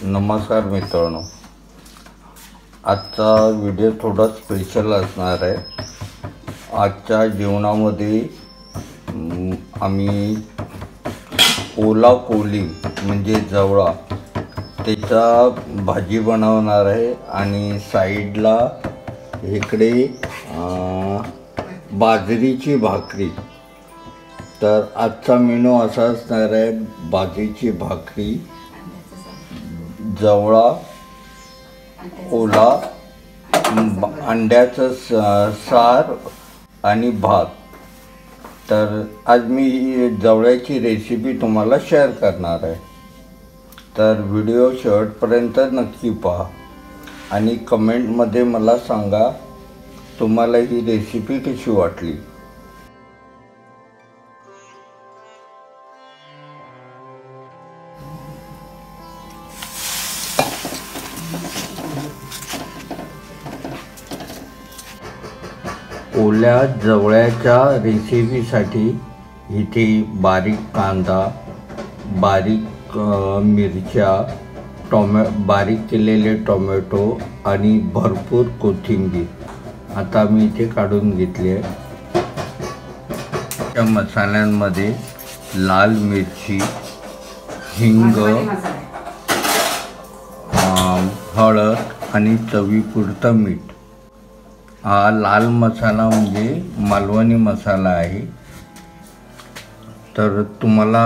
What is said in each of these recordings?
नमस्कार मित्रांनो, आजचा व्हिडिओ थोडा स्पेशल असणार आहे। आजच्या जेवणामध्ये आम्ही ओला कोलिम म्हणजे जवळा त्याचा भाजी बनवणार आहे आणि साईडला इकडे बाजरीची भाकरी। तर आजचा मेनू असा असणार आहे, बाजरीची भाकरी, जवळा, ओला, अंड्याचं सार आणि भात। तर आज मी जवळ्याची रेसिपी तुम्हाला शेअर करणार आहे, तर व्हिडिओ शेवटपर्यंत नक्की पहा आणि कमेंटमध्ये मला सांगा तुम्हाला ही रेसिपी कशी वाटली। ओल्या जवळ्याच्या रेसिपीसाठी इथे बारीक कांदा, बारीक मिरच्या, बारीक केलेले टोमॅटो आणि भरपूर कोथिंबीर आता मी इथे काढून घेतली आहे। त्या मसाल्यांमध्ये लाल मिरची, हिंग, हळद आणि चवीपुरतं मीठ। हा लाल मसाला म्हणजे मालवणी मसाला आहे। तर तुम्हाला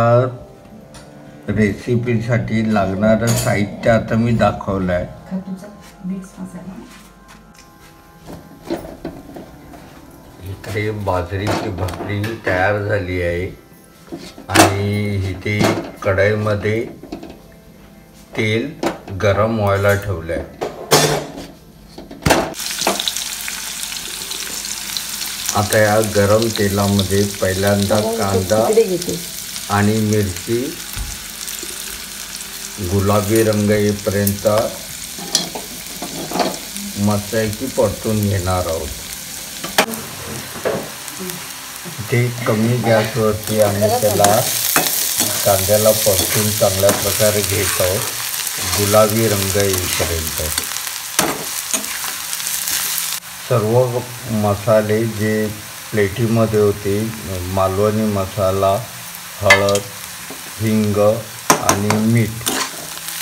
रेसिपीसाठी लागणारं साहित्य आता मी दाखवलं आहे। इकडे बाजरीची भाकरी तयार झाली आहे आणि इथे कढईमध्ये तेल गरम व्हायला ठेवलं आहे। आता या गरम तेलामध्ये पहिल्यांदा कांदा आणि मिरची गुलाबी रंग येईपर्यंत मस्तपैकी परतून घेणार आहोत। ते कमी गॅसवरती आम्ही त्याला कांद्याला परतून चांगल्या प्रकारे घेत आहोत, गुलाबी रंग येईपर्यंत। सर्व मसाले जे प्लेटीमध्ये होते, मालवणी मसाला, हळद, हिंग आणि मीठ,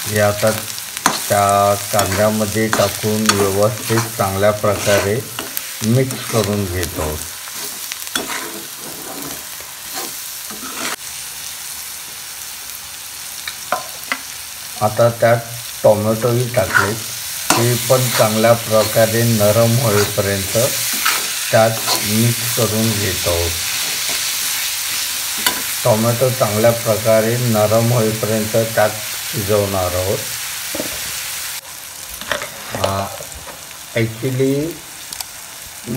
हे आता त्या कांद्यामध्ये टाकून व्यवस्थित चांगल्या प्रकारे मिक्स करून घेतो। आता त्यात टोमॅटोही टाकले, ते पण चांगल्या प्रकारे नरम होईपर्यंत त्यात मिक्स करून घेतो। टोमॅटो चांगल्या प्रकारे नरम होईपर्यंत त्यात शिजवणार आहोत। ॲक्च्युली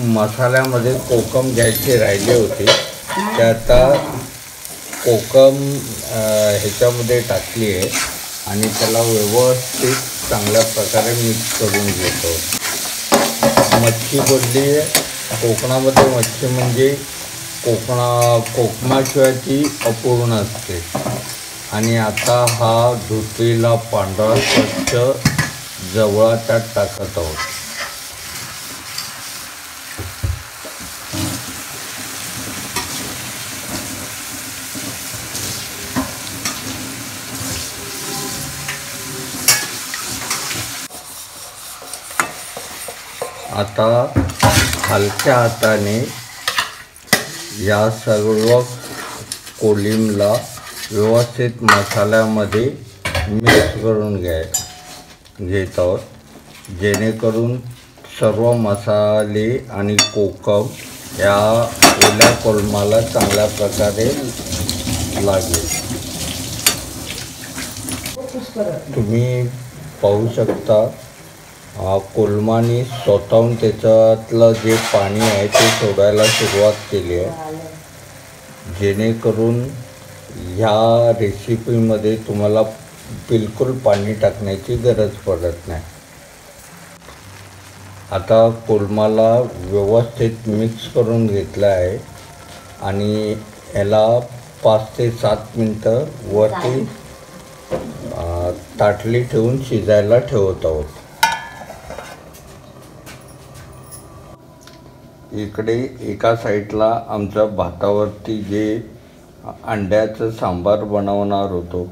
मसाल्यामध्ये कोकम घ्यायचे राहिले होते, ते आता कोकम ह्याच्यामध्ये टाकली आहे आणि त्याला व्यवस्थित चांगल्या प्रकारे मिक्स करून घेतो। मच्छी बोलली कोकणामध्ये, मच्छी म्हणजे कोकमाशिवाय ती अपूर्ण असते। आणि आता हा धुतलेला पांढरा स्वच्छ जवळा त्यात टाकत आहोत। आता हलक्या हाताने या सर्व कोलिमला व्यवस्थित मसाल्यामध्ये मिक्स करून घेत आहोत, जेणेकरून सर्व मसाले आणि कोकम या ओल्या कोलमाला चांगल्या प्रकारे लागेल। तुम्ही पाहू शकता कोलमाने स्वतःहून त्याच्यातलं जे पाणी आहे ते सोडायला सुरुवात केली आहे, जेणेकरून ह्या रेसिपीमध्ये तुम्हाला बिलकुल पाणी टाकण्याची गरज पडत नाही। आता कोलमाला व्यवस्थित मिक्स करून घेतलं आहे आणि याला 5 ते 7 मिनटं वरती ताटली ठेवून शिजायला ठेवत आहोत. इकडे एका साईडला आमच्या भातावरती जे अंड्याचं सांबार बनवणार होतो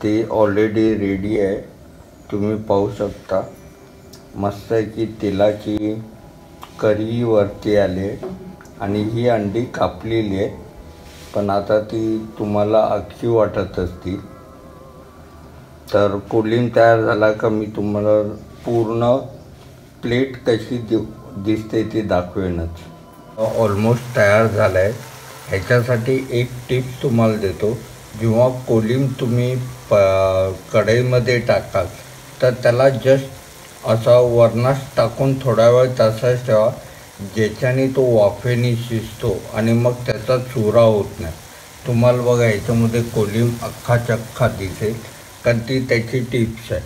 ते ऑलरेडी रेडी आहे. तुम्ही पाहू शकता. मस्त आहे की तेलाची करी वरती आले आणि ही अंडी कापलेली आहे, पण आता ती तुम्हाला अख्खी वाटत असतील. तर कोलिम तयार झाला का मी तुम्हाला पूर्ण प्लेट कशी दिसते ती दाखवेनच. ऑलमोस्ट तयार झाला आहे. ह्याच्यासाठी एक टिप्स तुम्हाला देतो. जेव्हा कोलिम तुम्ही कढईमध्ये टाकाल तर त्याला जस्ट असा वरणास टाकून थोडा वेळ तसाच ठेवा, ज्याच्याने तो वाफेने शिजतो आणि मग त्याचा चुरा होत नाही. तुम्हाला बघा याच्यामध्ये कोलिम अख्खाच्या अख्खा दिसेल, कारण ती त्याची टिप्स आहे.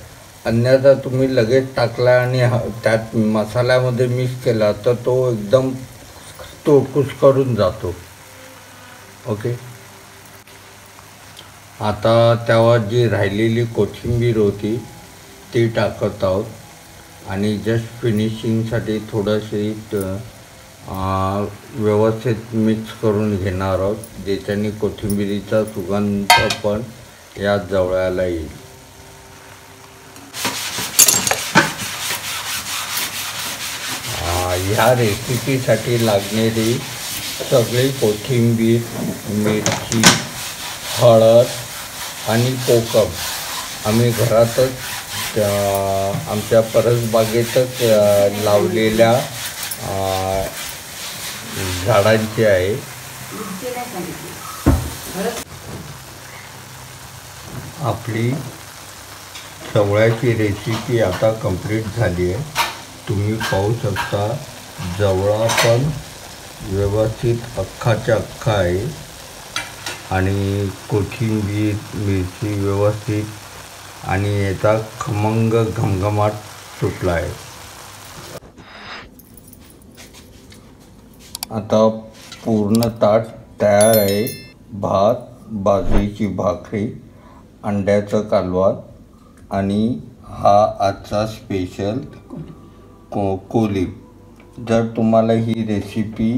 अन्यथा तुम्ही लगेच टाकला आणि त्यात मसाल्यामध्ये मिक्स केला तर तो एकदम तो कुस्करून जातो. ओके. आता त्यावर जी राहिलेली कोथिंबीर होती ती टाकत आहोत आणि जस्ट फिनिशिंगसाठी थोडंसे व्यवस्थित मिक्स करून घेणार आहोत, ज्याच्याने कोथिंबीरीचा सुगंध पण या जवळाला येईल. ह्या रेसिपीसाठी लागणारी सगळी कोथिंबीर, मिरची, हळद आणि कोकम आम्ही घरातच आमच्या परसबागेतच लावलेल्या झाडांची आहे. आपली जवळ्याची रेसिपी आता कंप्लीट झाली आहे. तुम्ही पाहू शकता जवळा पण व्यवस्थित अख्खाच्या अख्खा आहे आणि कोथिंबीर, मिरची व्यवस्थित आणि याचा खमंग घमघमाट सुटला आहे. आता पूर्ण ताट तयार आहे. भात, बाजरीची भाकरी, अंड्याचं कालवण आणि हा आजचा स्पेशल कोलिम. जर तुम्हाला ही रेसिपी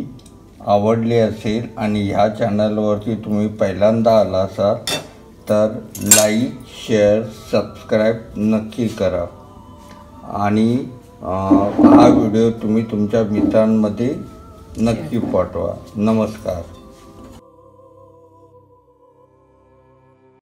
आवडली असेल आणि ह्या चॅनलवरती तुम्ही पहिल्यांदा आला असाल तर लाईक, शेअर, सबस्क्राईब नक्की करा आणि हा व्हिडिओ तुम्ही तुमच्या मित्रांमध्ये नक्की पाठवा. नमस्कार.